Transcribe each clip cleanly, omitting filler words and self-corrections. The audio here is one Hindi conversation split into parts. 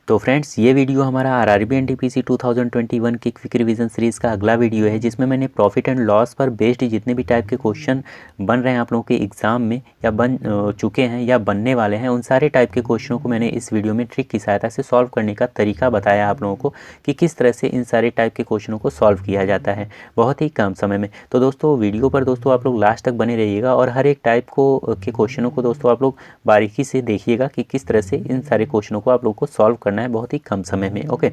तो फ्रेंड्स, ये वीडियो हमारा आरआरबी एनटीपीसी 2021 की क्विक रिवीजन सीरीज़ का अगला वीडियो है, जिसमें मैंने प्रॉफिट एंड लॉस पर बेस्ड जितने भी टाइप के क्वेश्चन बन रहे हैं आप लोगों के एग्ज़ाम में या बन चुके हैं या बनने वाले हैं, उन सारे टाइप के क्वेश्चनों को मैंने इस वीडियो में ट्रिक की सहायता से सॉल्व करने का तरीका बताया आप लोगों को कि किस तरह से इन सारे टाइप के क्वेश्चनों को सॉल्व किया जाता है बहुत ही कम समय में। तो दोस्तों, वीडियो पर दोस्तों आप लोग लास्ट तक बने रहिएगा और हर एक टाइप के क्वेश्चनों को दोस्तों आप लोग बारीकी से देखिएगा कि किस तरह से इन सारे क्वेश्चनों को आप लोग को सॉल्व करना है बहुत ही कम समय में। ओके,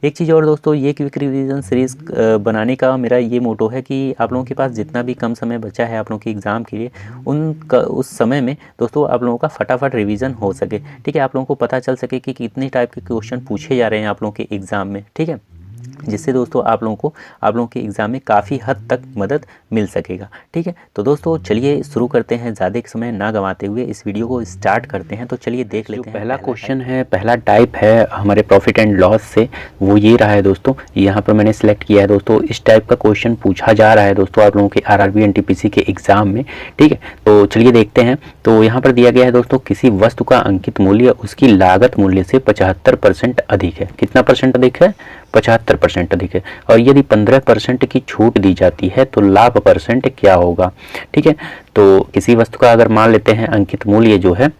एक चीज़ और दोस्तों, ये क्विक रिवीजन सीरीज़ बनाने का मेरा ये मोटो है कि आप लोगों के पास जितना भी कम समय बचा है आप लोगों के एग्ज़ाम के लिए, उस समय में दोस्तों आप लोगों का फटाफट रिवीजन हो सके। ठीक है, आप लोगों को पता चल सके कि कितने टाइप के क्वेश्चन पूछे जा रहे हैं आप लोगों के एग्ज़ाम में। ठीक है, जिससे दोस्तों आप लोगों के एग्ज़ाम में काफ़ी हद तक मदद मिल सकेगा। ठीक है, तो दोस्तों चलिए शुरू करते हैं, ज़्यादा समय ना गंवाते हुए इस वीडियो को स्टार्ट करते हैं। तो चलिए देख लेते हैं। पहला क्वेश्चन है, पहला टाइप है हमारे प्रॉफिट एंड लॉस से, वो ये रहा है दोस्तों। यहाँ पर मैंने सेलेक्ट किया है दोस्तों, इस टाइप का क्वेश्चन पूछा जा रहा है दोस्तों आप लोगों के आरआरबी एनटीपीसी के एग्ज़ाम में। ठीक है, तो चलिए देखते हैं। तो यहाँ पर दिया गया है दोस्तों, किसी वस्तु का अंकित मूल्य उसकी लागत मूल्य से 75% अधिक है। कितना परसेंट अधिक है? 75% अधिक है। और यदि 15% की छूट दी जाती है तो लाभ परसेंट क्या होगा? ठीक है, तो किसी वस्तु का अगर मान लेते हैं अंकित मूल्य जो है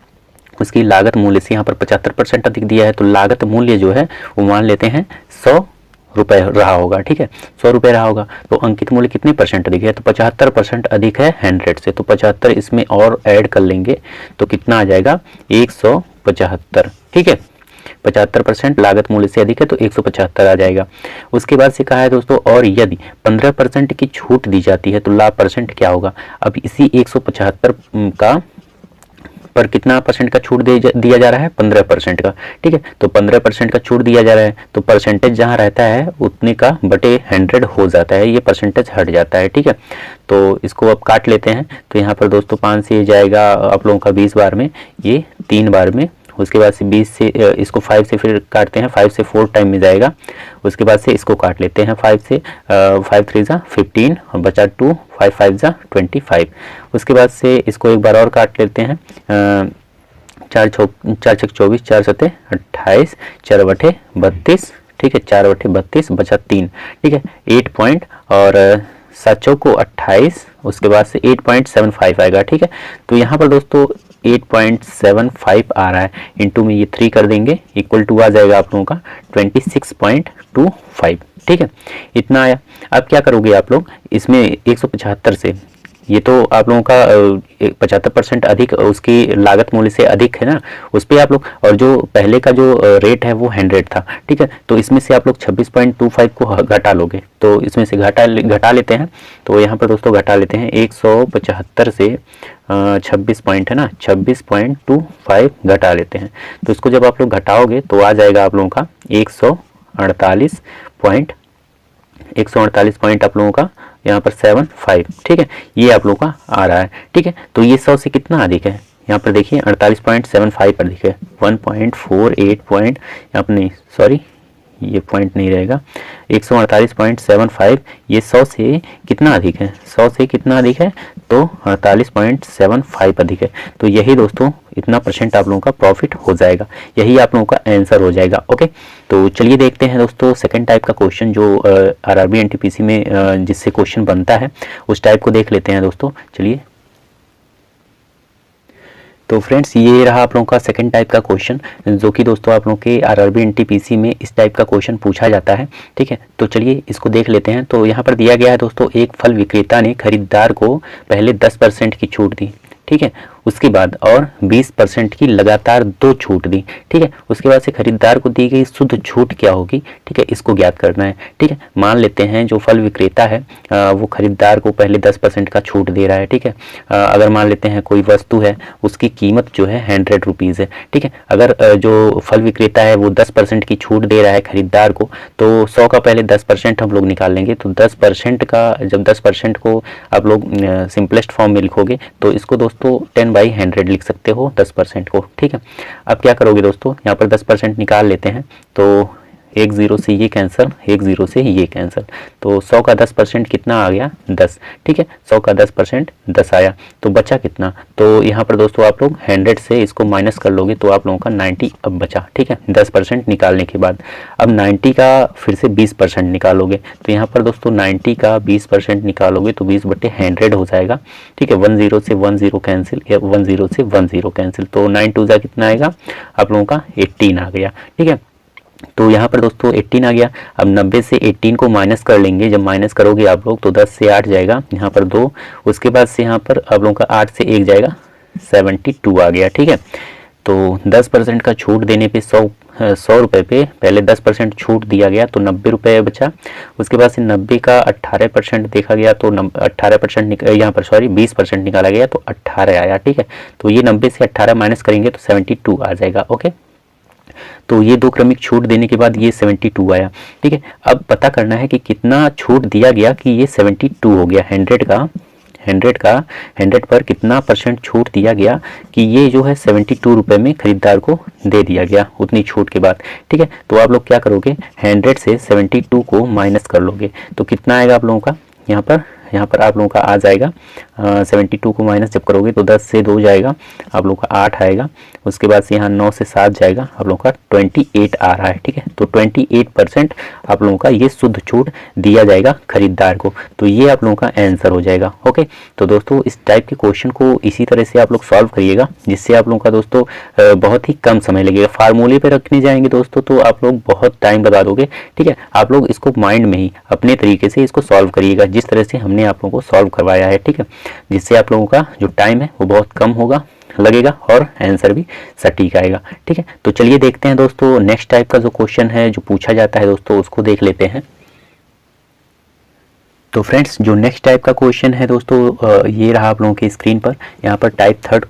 उसकी लागत मूल्य से यहाँ पर 75% अधिक दिया है, तो लागत मूल्य जो है वो मान लेते हैं 100 रुपये रहा होगा। ठीक है, 100 रुपये रहा होगा। तो अंकित मूल्य कितने परसेंट अधिक है? तो 75% अधिक है 100 से, तो 75 इसमें और ऐड कर लेंगे तो कितना आ जाएगा? 175। ठीक है, 75% लागत मूल्य से अधिक है तो 175 आ जाएगा। उसके बाद से कहा है दोस्तों, और यदि 15% की छूट दी जाती है तो लाभ परसेंट क्या होगा? अब इसी 175 का पर कितना परसेंट का छूट दिया जा रहा है? 15% का। ठीक है, तो 15% का छूट दिया जा रहा है तो परसेंटेज जहाँ रहता है उतने का बटे 100 हो जाता है, ये परसेंटेज हट जाता है। ठीक है, तो इसको अब काट लेते हैं। तो यहाँ पर दोस्तों 5 से जाएगा आप लोगों का 20 बार में, ये 3 बार में। उसके बाद से 20 से इसको 5 से फिर काटते हैं, 5 से 4 टाइम में जाएगा। उसके बाद से इसको काट लेते हैं 5 से, 5 3 जा 15 और बचा 2, 5 5 जा 25। उसके बाद से इसको एक बार और काट लेते हैं, 4 छक 24, 4 सते 28, 4 बटे 32। ठीक है, 4 बटे 32 बचा 3। ठीक है, 8 पॉइंट और 7 चौको 28, उसके बाद से 8.75 आएगा। ठीक है, तो यहाँ पर दोस्तों 8.75 आ रहा है, इंटू में ये 3 कर देंगे, इक्वल टू आ जाएगा आप लोगों का 26.25। ठीक है, इतना आया। अब क्या करोगे आप लोग इसमें 175 से, ये तो आप लोगों का 75% अधिक उसकी लागत मूल्य से अधिक है ना, उस पर आप लोग, और जो पहले का जो रेट है वो 100 था। ठीक है, तो इसमें से आप लोग 26.25 को घटा लोगे, तो इसमें से घटा लेते हैं। तो यहाँ पर दोस्तों घटा लेते हैं 175 से 26 पॉइंट है ना, 26.25 घटा लेते हैं। तो इसको जब आप लोग घटाओगे तो आ जाएगा आप लोगों का 148 पॉइंट आप लोगों का यहाँ पर 75। ठीक है, ये आप लोगों का आ रहा है। ठीक है, तो ये 100 से कितना अधिक है? यहाँ पर देखिए 48.75 अधिक है, 1.48 पॉइंट यहाँ पर नहीं, सॉरी ये पॉइंट नहीं रहेगा, 148.75 ये 100 से कितना अधिक है? 100 से कितना अधिक है? तो 48.75 अधिक है। तो यही दोस्तों इतना परसेंट आप लोगों का प्रॉफिट हो जाएगा, यही आप लोगों का आंसर हो जाएगा। ओके, तो चलिए देखते हैं दोस्तों सेकंड टाइप का क्वेश्चन जो आरआरबी एनटीपीसी में जिससे क्वेश्चन बनता है उस टाइप को देख लेते हैं दोस्तों। चलिए, तो फ्रेंड्स ये रहा आप लोगों का सेकंड टाइप का क्वेश्चन, जो कि दोस्तों आप लोगों के आरआरबी एनटीपीसी में इस टाइप का क्वेश्चन पूछा जाता है। ठीक है, तो चलिए इसको देख लेते हैं। तो यहाँ पर दिया गया है दोस्तों, एक फल विक्रेता ने खरीदार को पहले 10% की छूट दी। ठीक है, उसके बाद और 20% की लगातार 2 छूट दी। ठीक है, उसके बाद से खरीदार को दी गई शुद्ध छूट क्या होगी? ठीक है, इसको ज्ञात करना है। ठीक है, मान लेते हैं जो फल विक्रेता है वो खरीदार को पहले 10% का छूट दे रहा है। ठीक है, अगर मान लेते हैं कोई वस्तु है उसकी कीमत जो है 100 रुपीज़ है। ठीक है, अगर जो फल विक्रेता है वो 10% की छूट दे रहा है खरीदार को, तो 100 का पहले 10% हम लोग निकाल लेंगे। तो 10% का, जब 10% को आप लोग सिंपलेस्ट फॉर्म में लिखोगे तो इसको दोस्तों 10/100 लिख सकते हो 10% को। ठीक है, अब क्या करोगे दोस्तों, यहाँ पर 10% निकाल लेते हैं। तो एक ज़ीरो से ये कैंसिल, एक ज़ीरो से ये कैंसिल, तो 100 का 10% कितना आ गया 10। ठीक है, 100 का 10% 10 आया, तो बचा कितना, तो यहाँ पर दोस्तों आप लोग 100 से इसको माइनस कर लोगे तो आप लोगों का 90 अब बचा। ठीक है, 10% निकालने के बाद अब 90 का फिर से 20% निकालोगे, तो यहाँ पर दोस्तों 90 का 20% निकालोगे तो 20/100 हो जाएगा। ठीक है, 10 से 10 कैंसिल, या 10 से 10 कैंसिल, तो 9 2 जा कितना आएगा आप लोगों का 18 आ गया। ठीक है, तो यहाँ पर दोस्तों 18 आ गया। अब 90 से 18 को माइनस कर लेंगे, जब माइनस करोगे आप लोग तो 10 से 8 जाएगा, यहाँ पर 2, उसके बाद से यहाँ पर आप लोगों का 8 से 1 जाएगा, 72 आ गया। ठीक है, तो 10% का छूट देने पे 100 रुपये पे पहले 10% छूट दिया गया तो 90 रुपये बचा। उसके बाद से 90 का 18% देखा गया तो 18% यहाँ पर 20% निकाला गया तो 18 आया। ठीक है, तो ये 90 से 18 माइनस करेंगे तो 72 आ जाएगा। ओके, तो ये दो क्रमिक छूट देने के बाद ये 72 आया। ठीक है, अब पता करना है कि कितना छूट दिया गया कि ये 72 हो गया। 100 पर कितना % छूट दिया गया कि ये जो है 72 रुपये में खरीदार को दे दिया गया उतनी छूट के बाद। ठीक है, तो आप लोग क्या करोगे, 100 से 72 को माइनस कर लोगे तो कितना आएगा आप लोगों का, यहाँ पर आप लोगों का आ जाएगा 72 को माइनस जब करोगे तो 10 से 2 जाएगा, आप लोगों का 8 आएगा। उसके बाद से यहाँ 9 से 7 जाएगा, आप लोगों का 28 आ रहा है। ठीक है, तो 28% आप लोगों का ये शुद्ध छूट दिया जाएगा खरीदार को, तो ये आप लोगों का आंसर हो जाएगा। ओके, तो दोस्तों इस टाइप के क्वेश्चन को इसी तरह से आप लोग सॉल्व करिएगा, जिससे आप लोगों का दोस्तों बहुत ही कम समय लगेगा। फार्मूले पे रखने जाएंगे दोस्तों तो आप लोग बहुत टाइम लगा दोगे। ठीक है, आप लोग इसको माइंड में ही अपने तरीके से इसको सॉल्व करिएगा, जिस तरह से हमने आप लोगों को सॉल्व करवाया है। ठीक है, जिससे आप लोगों का जो टाइम है वो बहुत कम लगेगा और आंसर भी सटीक आएगा। ठीक है, तो चलिए देखते हैं दोस्तों नेक्स्ट टाइप का जो क्वेश्चन है जो पूछा जाता है दोस्तों उसको देख लेते हैं। तो फ्रेंड्स जो नेक्स्ट टाइप का क्वेश्चन है दोस्तों ये रहा आप लोगों की स्क्रीन पर। यहाँ पर टाइप थर्ड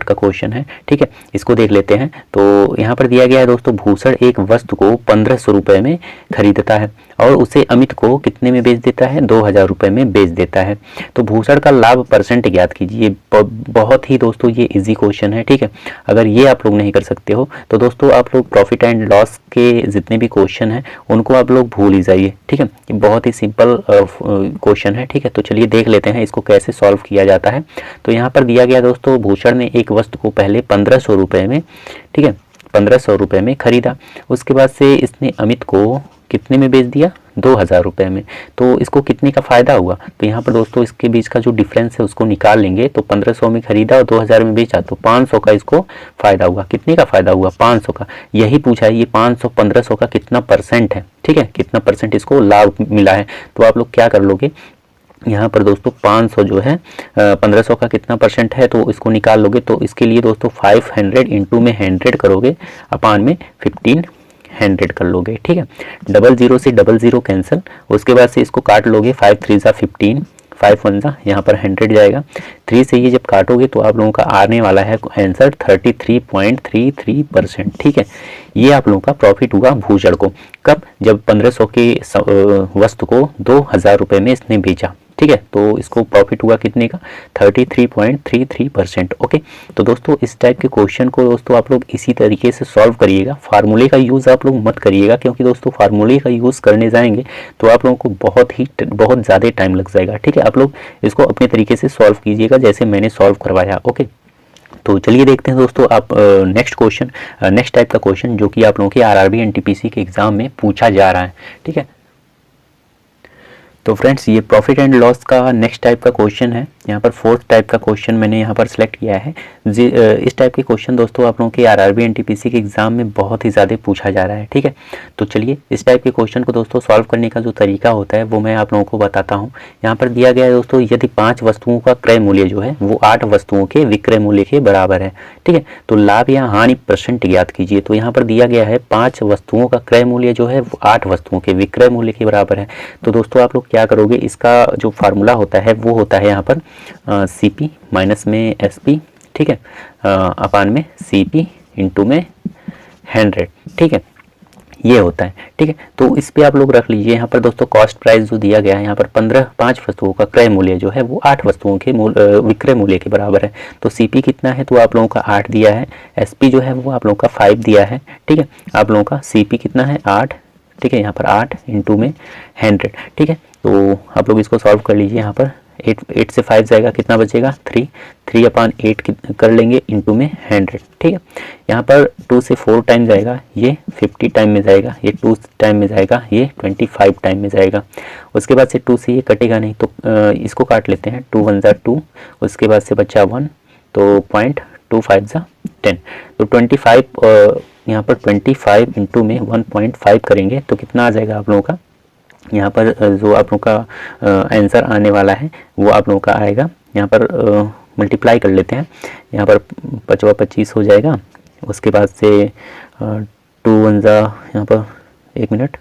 का क्वेश्चन है। ठीक है, इसको देख लेते हैं। तो यहाँ पर दिया गया है दोस्तों, भूषण एक वस्तु को 1500 रुपये में खरीदता है और उसे अमित को कितने में बेच देता है, 2000 रुपये में बेच देता है। तो भूषण का लाभ % ज्ञात कीजिए। बहुत ही दोस्तों ये इजी क्वेश्चन है। ठीक है, अगर ये आप लोग नहीं कर सकते हो तो दोस्तों आप लोग प्रॉफिट एंड लॉस के जितने भी क्वेश्चन हैं उनको आप लोग भूल ही जाइए। ठीक है, बहुत ही सिंपल क्वेश्चन है। ठीक है, तो चलिए देख लेते हैं इसको कैसे सॉल्व किया जाता है। तो यहाँ पर दिया गया दोस्तों, भूषण ने एक वस्तु को पहले 1500 रुपये में, ठीक है 1500 रुपये में खरीदा। उसके बाद से इसने अमित को कितने में बेच दिया, 2000 रुपये में। तो इसको कितने का फ़ायदा हुआ, तो यहाँ पर दोस्तों इसके बीच का जो डिफरेंस है उसको निकाल लेंगे। तो 1500 में खरीदा और 2000 में बेचा तो 500 का इसको फ़ायदा हुआ। कितने का फ़ायदा हुआ, 500 का। यही पूछा है, ये 500 1500 का कितना % है। ठीक है, कितना % इसको लाभ मिला है। तो आप लोग क्या कर लोगे, यहाँ पर दोस्तों 500 जो है 1500 का कितना % है तो इसको निकाल लोगे। तो इसके लिए दोस्तों 500 इंटू में 100 करोगे, अपान में 1500 कर लोगे। ठीक है, 00 से 00 कैंसिल। उसके बाद से इसको काट लोगे, 5 3 ज़ा 15, 5 1 ज़ा यहाँ पर 100 जाएगा। 3 से ये जब काटोगे तो आप लोगों का आने वाला है आंसर 33.33%। ठीक है, ये आप लोगों का प्रॉफिट हुआ भूषण को। कब, जब 1500 की वस्तु को 2000 रुपये में इसने बेचा। ठीक है, तो इसको प्रॉफिट हुआ कितने का, 33.33%। ओके, तो दोस्तों इस टाइप के क्वेश्चन को दोस्तों आप लोग इसी तरीके से सॉल्व करिएगा। फार्मूले का यूज़ आप लोग मत करिएगा, क्योंकि दोस्तों फार्मूले का यूज़ करने जाएंगे तो आप लोगों को बहुत ज़्यादा टाइम लग जाएगा। ठीक है, आप लोग इसको अपने तरीके से सॉल्व कीजिएगा जैसे मैंने सॉल्व करवाया। ओके, तो चलिए देखते हैं दोस्तों आप नेक्स्ट टाइप का क्वेश्चन जो कि आप लोगों के आरआरबी एनटीपीसी के एग्जाम में पूछा जा रहा है। ठीक है, तो फ्रेंड्स ये प्रॉफिट एंड लॉस का नेक्स्ट टाइप का क्वेश्चन है। यहाँ पर फोर्थ टाइप का क्वेश्चन मैंने यहाँ पर सिलेक्ट किया है। इस टाइप के क्वेश्चन दोस्तों आप लोगों के आरआरबी एनटीपीसी के एग्जाम में बहुत ही ज़्यादा पूछा जा रहा है। ठीक है, तो चलिए इस टाइप के क्वेश्चन को दोस्तों सॉल्व करने का जो तरीका होता है वो मैं आप लोगों को बताता हूँ। यहाँ पर दिया गया है दोस्तों, यदि 5 वस्तुओं का क्रय मूल्य जो है वो 8 वस्तुओं के विक्रय मूल्य के बराबर है। ठीक है, तो लाभ या हानि % ज्ञात कीजिए। तो यहाँ पर दिया गया है 5 वस्तुओं का क्रय मूल्य जो है वो 8 वस्तुओं के विक्रय मूल्य के बराबर है। तो दोस्तों आप लोग क्या करोगे, इसका जो फार्मूला होता है वो होता है यहाँ पर CP माइनस में SP। ठीक है, अपान में CP इंटू में 100। ठीक है, ये होता है। ठीक है, तो इस पे आप लोग रख लीजिए। यहाँ पर दोस्तों कॉस्ट प्राइस जो दिया गया है यहाँ पर 5 वस्तुओं का क्रय मूल्य जो है वो 8 वस्तुओं के विक्रय मूल्य के बराबर है। तो सीपी कितना है, तो आप लोगों का 8 दिया है। एसपी जो है वो आप लोगों का 5 दिया है। ठीक है, आप लोगों का सीपी कितना है 8। ठीक है, यहाँ पर 8 इंटू में 100। ठीक है, तो आप लोग इसको सॉल्व कर लीजिए। यहाँ पर 8 से 5 जाएगा, कितना बचेगा 3/8 कर लेंगे इंटू में 100। ठीक है, यहाँ पर 2 से 4 टाइम जाएगा, ये 50 टाइम में जाएगा, ये 2 टाइम में जाएगा, ये 25 टाइम में जाएगा। उसके बाद से 2 से ये कटेगा नहीं, तो इसको काट लेते हैं। 2 1 = 2, उसके बाद से बचा 1, तो 0.25 = 10। तो 25 यहाँ पर 25 इंटू में 1.5 करेंगे तो कितना आ जाएगा आप लोगों का। यहाँ पर जो आप लोगों का आंसर आने वाला है वो आप लोगों का आएगा। यहाँ पर मल्टीप्लाई कर लेते हैं। यहाँ पर 5 25 हो जाएगा। उसके बाद से 2 1 यहाँ पर 1 मिनट,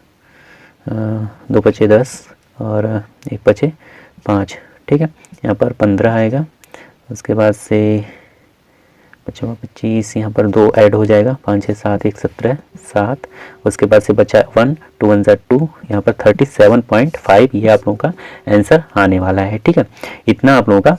2 5 10 और 1 5 5। ठीक है, यहाँ पर 15 आएगा। उसके बाद से 5 25 यहाँ पर 2 ऐड हो जाएगा, 5 6 7 1 17 7। उसके बाद से बचा 1, 2 1 = 2, यहाँ पर 37.5 ये आप लोगों का आंसर आने वाला है। ठीक है, इतना आप लोगों का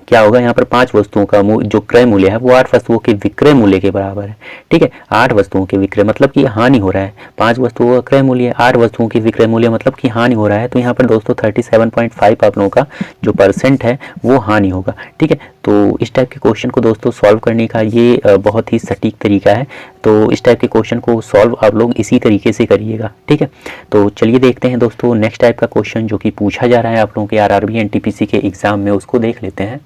क्या होगा। यहाँ पर 5 वस्तुओं का जो क्रय मूल्य है वो 8 वस्तुओं के विक्रय मूल्य के बराबर है। ठीक है, 8 वस्तुओं के विक्रय मतलब कि हानि हो रहा है। 5 वस्तुओं का क्रय मूल्य, 8 वस्तुओं के विक्रय मूल्य मतलब कि हानि हो रहा है। तो यहाँ पर दोस्तों 37.5 आप लोगों का जो % है वो हानि होगा। ठीक है, तो इस टाइप के क्वेश्चन को दोस्तों सॉल्व करने का ये बहुत ही सटीक तरीका है। तो इस टाइप के क्वेश्चन को सॉल्व आप लोग इसी तरीके से करिएगा। ठीक है, तो चलिए देखते हैं दोस्तों नेक्स्ट टाइप का क्वेश्चन जो कि पूछा जा रहा है आप लोगों के आरआरबी एनटीपीसी के एग्जाम में, उसको देख लेते हैं।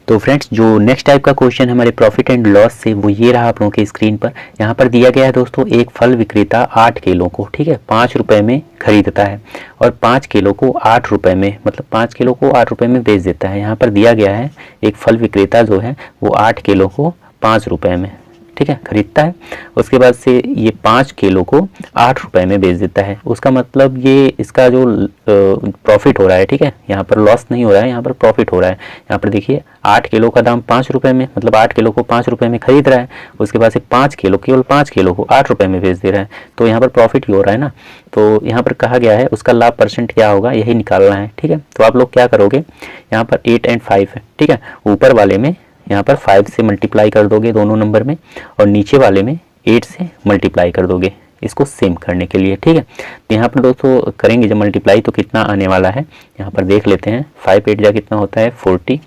तो फ्रेंड्स जो नेक्स्ट टाइप का क्वेश्चन हमारे प्रॉफिट एंड लॉस से वो ये रहा आप लोगों के स्क्रीन पर। यहाँ पर दिया गया है दोस्तों, एक फल विक्रेता 8 किलो को, ठीक है, 5 रुपए में खरीदता है और 5 किलो को 8 रुपए में, मतलब 5 किलो को 8 रुपए में बेच देता है। यहाँ पर दिया गया है एक फल विक्रेता जो है वो 8 किलो को 5 रुपए में, ठीक है, खरीदता है। उसके बाद से ये 5 किलो को 8 रुपए में बेच देता है। उसका मतलब ये इसका जो प्रॉफिट हो रहा है, ठीक है, यहाँ पर लॉस नहीं हो रहा है, यहाँ पर प्रॉफिट हो रहा है। यहाँ पर देखिए 8 किलो का दाम 5 रुपए में, मतलब 8 किलो को 5 रुपए में खरीद रहा है। उसके बाद से 5 किलो, केवल 5 किलो को 8 रुपए में बेच दे रहा है, तो यहाँ पर प्रॉफिट ही हो रहा है ना। तो यहाँ पर कहा गया है उसका लाभ % क्या होगा, यही निकालना है। ठीक है, तो आप लोग क्या करोगे, यहाँ पर 8 और 5 है, ठीक है, ऊपर वाले में यहाँ पर 5 से मल्टीप्लाई कर दोगे दोनों नंबर में, और नीचे वाले में 8 से मल्टीप्लाई कर दोगे इसको सेम करने के लिए। ठीक है, तो यहाँ पर दोस्तों करेंगे जब मल्टीप्लाई तो कितना आने वाला है, यहाँ पर देख लेते हैं। 5 8 जा कितना होता है 40,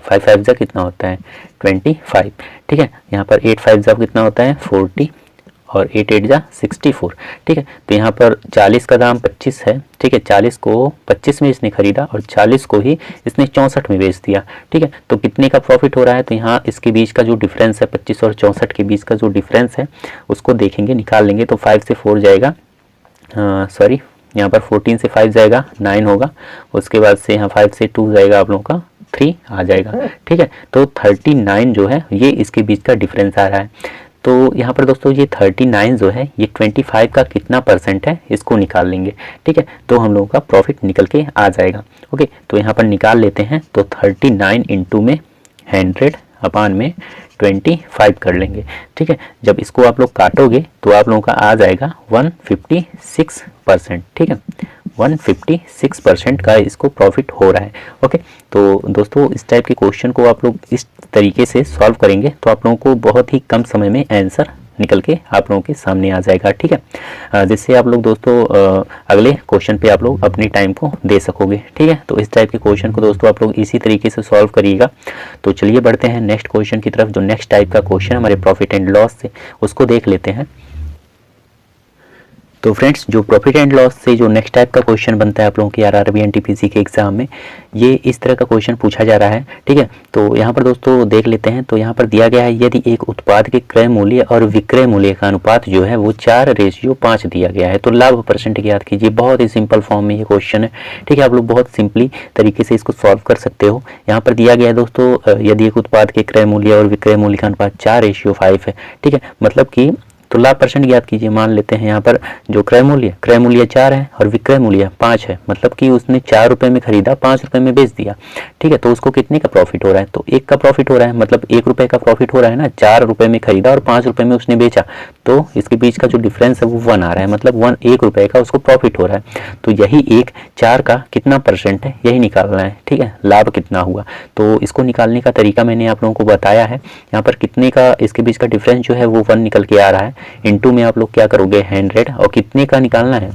5 5 जा कितना होता है 25। ठीक है, यहाँ पर 8 5 जा कितना होता है 40 और 8 8 जा 64। ठीक है, तो यहाँ पर 40 का दाम 25 है, ठीक है, 40 को 25 में इसने खरीदा और 40 को ही इसने 64 में बेच दिया। ठीक है, तो कितने का प्रॉफिट हो रहा है, तो यहाँ इसके बीच का जो डिफरेंस है 25 और 64 के बीच का जो डिफरेंस है उसको देखेंगे, निकाल लेंगे। तो 5 से 4 जाएगा, सॉरी यहाँ पर 14 से 5 जाएगा 9 होगा। उसके बाद से यहाँ 5 से 2 जाएगा आप लोगों का 3 आ जाएगा। ठीक है, तो 39 जो है ये इसके बीच का डिफरेंस आ रहा है। तो यहाँ पर दोस्तों ये 39 जो है ये 25 का कितना % है इसको निकाल लेंगे। ठीक है, तो हम लोगों का प्रॉफिट निकल के आ जाएगा। ओके, तो यहाँ पर निकाल लेते हैं। तो 39 इंटू में 100 अपान में 25 कर लेंगे। ठीक है, जब इसको आप लोग काटोगे तो आप लोगों का आ जाएगा 156%। ठीक है, 156% का इसको प्रॉफिट हो रहा है। ओके, तो दोस्तों इस टाइप के क्वेश्चन को आप लोग इस तरीके से सॉल्व करेंगे तो आप लोगों को बहुत ही कम समय में आंसर निकल के आप लोगों के सामने आ जाएगा। ठीक है, जिससे आप लोग दोस्तों अगले क्वेश्चन पे आप लोग अपनी टाइम को दे सकोगे। ठीक है, तो इस टाइप के क्वेश्चन को दोस्तों आप लोग इसी तरीके से सॉल्व करिएगा। तो चलिए बढ़ते हैं नेक्स्ट क्वेश्चन की तरफ। जो नेक्स्ट टाइप का क्वेश्चन हमारे प्रॉफिट एंड लॉस से, उसको देख लेते हैं। तो फ्रेंड्स जो प्रॉफिट एंड लॉस से जो नेक्स्ट टाइप का क्वेश्चन बनता है आप लोगों के आरआरबी एनटीपीसी के एग्जाम में, ये इस तरह का क्वेश्चन पूछा जा रहा है। ठीक है, तो यहाँ पर दोस्तों देख लेते हैं। तो यहाँ पर दिया गया है यदि एक उत्पाद के क्रय मूल्य और विक्रय मूल्य का अनुपात जो है वो 4:5 दिया गया है तो लाभ % ज्ञात कीजिए। बहुत ही सिंपल फॉर्म में ये क्वेश्चन है। ठीक है, आप लोग बहुत सिंपली तरीके से इसको सॉल्व कर सकते हो। यहाँ पर दिया गया है दोस्तों यदि एक उत्पाद के क्रय मूल्य और विक्रय मूल्य का अनुपात 4:5 है, ठीक है, मतलब कि तो लाभ परसेंट ज्ञात कीजिए। मान लेते हैं यहाँ पर जो क्रय मूल्य 4 है और विक्रय मूल्य 5 है, मतलब कि उसने 4 रुपये में खरीदा, 5 रुपये में बेच दिया। ठीक है, तो उसको कितने का प्रॉफिट हो रहा है? तो 1 का प्रॉफिट हो रहा है, मतलब 1 रुपये का प्रॉफिट हो रहा है ना। 4 रुपये में खरीदा और 5 रुपये में उसने बेचा, तो इसके बीच का जो डिफरेंस है वो 1 आ रहा है, मतलब 1 रुपये का उसको प्रॉफिट हो रहा है। तो यही 4 का कितना परसेंट है, यही निकालना है। ठीक है, लाभ कितना हुआ, तो इसको निकालने का तरीका मैंने आप लोगों को बताया है। यहाँ पर कितने का इसके बीच का डिफरेंस जो है वो 1 निकल के आ रहा है। इनटू में आप लोग क्या करोगे 100, और कितने का निकालना है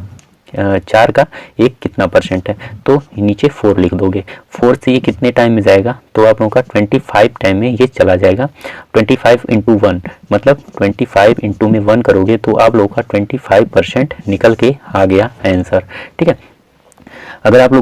4 का 1 कितना परसेंट है, तो नीचे 4 लिख दोगे। 4 से ये कितने टाइम में जाएगा, तो आप लोगों का 25 टाइम में ये चला जाएगा। 25 इंटू 1, मतलब 25 इंटू में 1 करोगे तो आप लोगों का 25% निकल के आ गया आंसर। ठीक है, अगर आप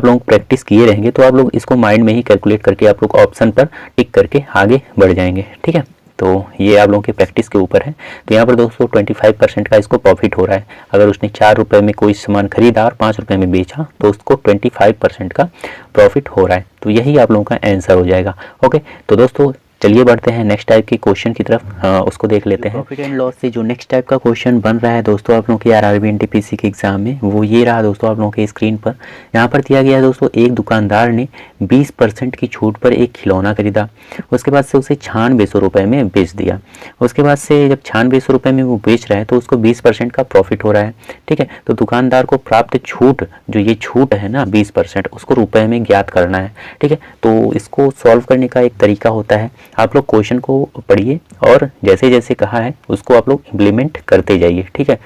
लोग प्रैक्टिस किए रहेंगे तो आप लोग इसको माइंड में ही कैलकुलेट करके आप लोग ऑप्शन पर टिक करके आगे बढ़ जाएंगे। ठीक है, तो ये आप लोगों की प्रैक्टिस के ऊपर है। तो यहाँ पर दोस्तों 25% का इसको प्रॉफिट हो रहा है। अगर उसने 4 रुपये में कोई सामान खरीदा और 5 रुपये में बेचा तो उसको 25% का प्रॉफिट हो रहा है। तो यही आप लोगों का आंसर हो जाएगा। ओके, तो दोस्तों चलिए बढ़ते हैं नेक्स्ट टाइप के क्वेश्चन की तरफ, उसको देख लेते हैं। प्रॉफिट एंड लॉस से जो नेक्स्ट टाइप का क्वेश्चन बन रहा है दोस्तों आप लोगों के आरआरबी एनटीपीसी के एग्जाम में, वो ये रहा दोस्तों आप लोगों के स्क्रीन पर। यहाँ पर दिया गया है दोस्तों, एक दुकानदार ने 20% की छूट पर एक खिलौना खरीदा, उसके बाद से उसे 9600 रुपये में बेच दिया। उसके बाद से जब 9600 रुपये में वो बेच रहा है तो उसको 20% का प्रॉफिट हो रहा है। ठीक है, तो दुकानदार को प्राप्त छूट, जो ये छूट है ना 20%, उसको रुपए में ज्ञात करना है। ठीक है, तो इसको सॉल्व करने का एक तरीका होता है, आप लोग क्वेश्चन को पढ़िए और जैसे जैसे कहा है उसको आप लोग इम्प्लीमेंट करते जाइए। ठीक है,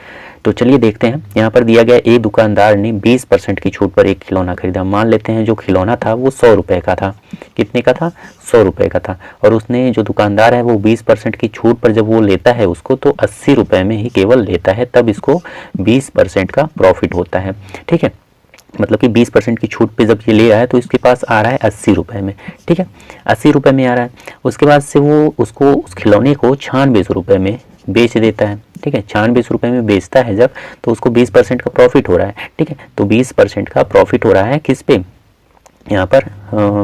तो चलिए देखते हैं। यहाँ पर दिया गया एक दुकानदार ने 20% की छूट पर एक खिलौना खरीदा। मान लेते हैं जो खिलौना था वो 100 रुपये का था। कितने का था? 100 रुपये का था। और उसने, जो दुकानदार है वो 20% की छूट पर जब वो लेता है उसको, तो 80 रुपये में ही केवल लेता है, तब इसको 20% का प्रॉफिट होता है। ठीक है, मतलब कि 20% की छूट पे जब ये ले रहा है तो इसके पास आ रहा है 80 रुपये में। ठीक है, 80 रुपये में आ रहा है। उसके बाद से वो उसको उस खिलौने को 9600 रुपये में बेच देता है। ठीक है, 9600 रुपये में बेचता है जब, तो उसको 20% का प्रॉफिट हो रहा है। ठीक है, तो 20% का प्रॉफिट हो रहा है किस पे, यहाँ पर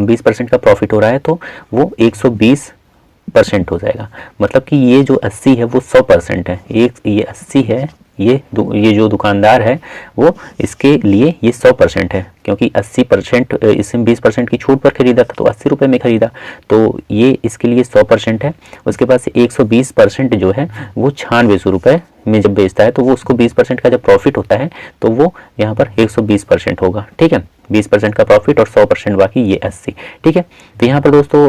20% का प्रॉफिट हो रहा है, तो वो 120% हो जाएगा। मतलब कि ये जो 80 है वो 100% है। ये 80 है, ये जो दुकानदार है वो, इसके लिए ये 100% है, क्योंकि 80% इसमें 20% की छूट पर खरीदा था तो 80 रुपये में खरीदा, तो ये इसके लिए 100% है। उसके बाद से 120% जो है वो 9600 रुपये में जब बेचता है तो वो उसको 20% का जब प्रॉफिट होता है तो वो यहाँ पर 120% होगा। ठीक है, 20% का प्रॉफिट और 100% बाकी, ये 80। ठीक है, तो यहाँ पर दोस्तों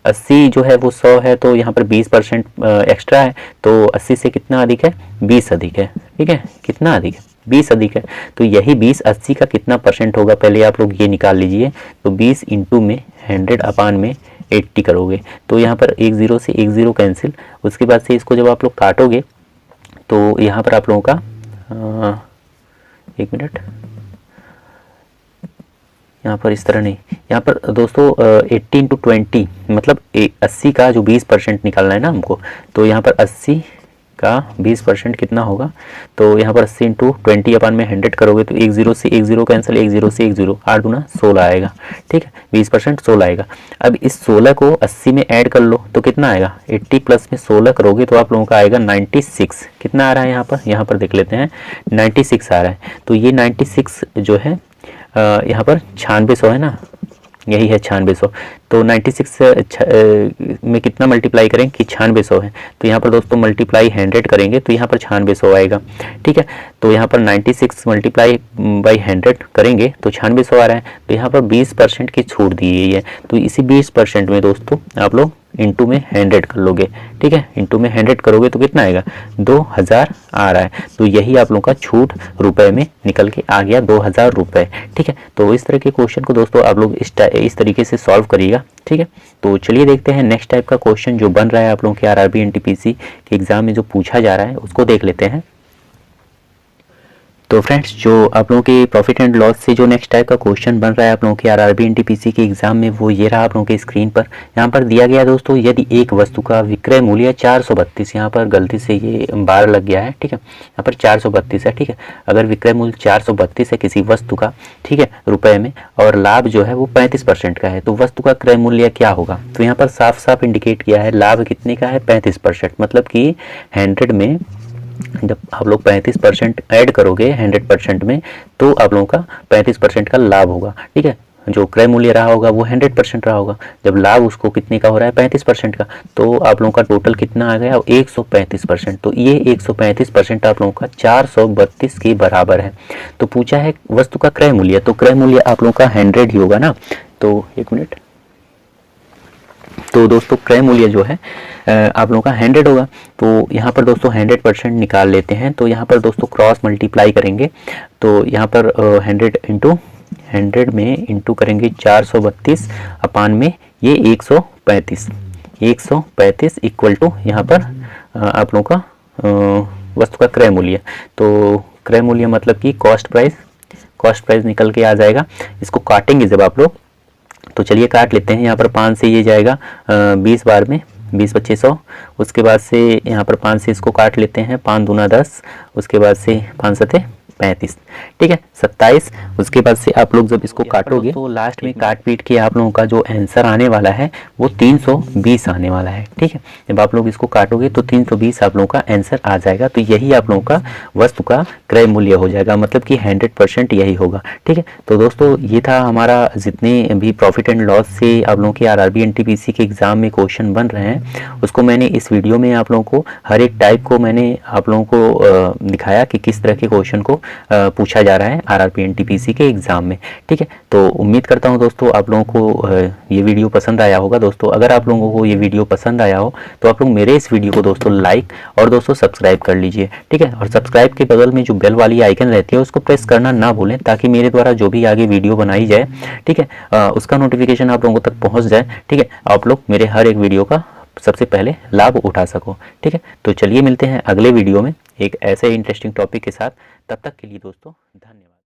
80 जो है वो 100 है, तो यहाँ पर 20% एक्स्ट्रा है, तो 80 से कितना अधिक है? 20 अधिक है। ठीक है, कितना अधिक है? 20 अधिक है। तो यही 20 80 का कितना परसेंट होगा, पहले आप लोग ये निकाल लीजिए। तो 20 इंटू में 100 अपान में 80 करोगे तो यहाँ पर 1 0 से 1 0 कैंसिल। उसके बाद से इसको जब आप लोग काटोगे तो यहाँ पर आप लोगों का 1 मिनट, यहाँ पर इस तरह नहीं, यहाँ पर दोस्तों 80 इंटू 20, मतलब 80 का जो 20% निकालना है ना हमको, तो यहाँ पर 80 का 20% कितना होगा, तो यहाँ पर 80 इंटू 20 अपान में 100 करोगे तो 1 0 से 1 0 कैंसिल, 1 0 से 1 0, 8 दूना 16 आएगा। ठीक है, 20% 16 आएगा। अब इस 16 को 80 में ऐड कर लो तो कितना आएगा, 80 प्लस में 16 करोगे तो आप लोगों का आएगा 96। कितना आ रहा है यहाँ पर देख लेते हैं, 96 आ रहा है। तो ये 96 जो है यहाँ पर 9600 है ना, यही है 9600। तो 96 में कितना मल्टीप्लाई करें कि 9600 है, तो यहाँ पर दोस्तों मल्टीप्लाई 100 करेंगे तो यहाँ पर 9600 आएगा। ठीक है, तो यहाँ पर 96 मल्टीप्लाई बाई 100 करेंगे तो 9600 आ रहा है। तो यहाँ पर 20% की छूट दी गई है, तो इसी 20% में दोस्तों आप लोग इंटू में 100 कर लोगे। ठीक है, इंटू में 100 करोगे तो कितना आएगा, 2000 आ रहा है। तो यही आप लोगों का छूट रुपए में निकल के आ गया, 2000 रुपये। ठीक है, तो इस तरह के क्वेश्चन को दोस्तों आप लोग इस तरीके से सॉल्व करिएगा। ठीक है, तो चलिए देखते हैं नेक्स्ट टाइप का क्वेश्चन जो बन रहा है आप लोगों के आरआरबी एनटीपीसी के एग्जाम में जो पूछा जा रहा है उसको देख लेते हैं। तो फ्रेंड्स, जो आप लोगों के प्रॉफिट एंड लॉस से जो नेक्स्ट टाइप का क्वेश्चन बन रहा है आप लोगों के आरआरबी एनटीपीसी के एग्जाम में, वो ये रहा आप लोगों के स्क्रीन पर। यहाँ पर दिया गया दोस्तों, यदि एक वस्तु का विक्रय मूल्य 432, यहाँ पर गलती से ये 12 लग गया है, ठीक है, यहाँ पर 432 है, ठीक है। अगर विक्रय मूल्य 432 है किसी वस्तु का, ठीक है, रुपए में, और लाभ जो है वो 35% का है, तो वस्तु का क्रय मूल्य क्या होगा? तो यहाँ पर साफ साफ इंडिकेट किया है लाभ कितने का है, 35%, मतलब कि 100 में जब आप लोग 35% ऐड करोगे 100% में, तो आप लोगों का 35% का लाभ होगा, ठीक है। जो क्रय मूल्य रहा होगा वो 100% रहा होगा, जब लाभ उसको कितने का हो रहा है, 35% का, तो आप लोगों का टोटल कितना आ गया, 135%। तो ये 135% आप लोगों का 432 के बराबर है। तो पूछा है वस्तु का क्रय मूल्य, तो क्रय मूल्य आप लोगों का 100 ही होगा ना। तो एक मिनट, तो दोस्तों क्रय मूल्य जो है आप लोगों का 100 होगा। तो यहाँ पर दोस्तों 100% निकाल लेते हैं। तो यहाँ पर दोस्तों क्रॉस मल्टीप्लाई करेंगे, तो यहाँ पर 100 में इंटू करेंगे 432 अपान में ये 135 इक्वल टू यहाँ पर आप लोगों का वस्तु का क्रय मूल्य। तो क्रय मूल्य मतलब कि कॉस्ट प्राइस निकल के आ जाएगा। इसको काटेंगे जब आप लोग, तो चलिए काट लेते हैं। यहाँ पर 5 से ये जाएगा 20 बार में, 20-2500। उसके बाद से यहाँ पर 5 से इसको काट लेते हैं, 5 दूना 10, उसके बाद से 5 सते 35, ठीक है, 27। उसके बाद से आप लोग जब इसको काटोगे तो लास्ट में काट पीट के आप लोगों का जो आंसर आने वाला है वो 320 आने वाला है, ठीक है। जब आप लोग इसको काटोगे तो 320 आप लोगों का आंसर आ जाएगा। तो यही आप लोगों का वस्तु का क्रय मूल्य हो जाएगा, मतलब कि 100% यही होगा, ठीक है। तो दोस्तों ये था हमारा जितने भी प्रॉफिट एंड लॉस से आप लोगों के आरआरबी एनटीपीसी के एग्जाम में क्वेश्चन बन रहे हैं, उसको मैंने इस वीडियो में आप लोगों को हर एक टाइप को मैंने आप लोगों को दिखाया कि किस तरह के क्वेश्चन को पूछा जा रहा है आरआरबी एनटीपीसी के एग्जाम में, ठीक है। तो उम्मीद करता हूं दोस्तों आप लोगों को ये वीडियो पसंद आया होगा। दोस्तों अगर आप लोगों को ये वीडियो पसंद आया हो तो आप लोग मेरे इस वीडियो को दोस्तों लाइक और दोस्तों सब्सक्राइब कर लीजिए, ठीक है। और सब्सक्राइब के बगल में जो बेल वाली आइकन रहती है उसको प्रेस करना ना भूलें, ताकि मेरे द्वारा जो भी आगे वीडियो बनाई जाए, ठीक है, उसका नोटिफिकेशन आप लोगों तक पहुंच जाए, ठीक है। आप लोग मेरे हर एक वीडियो का सबसे पहले लाभ उठा सको, ठीक है। तो चलिए मिलते हैं अगले वीडियो में एक ऐसे इंटरेस्टिंग टॉपिक के साथ। तब तक के लिए दोस्तों धन्यवाद।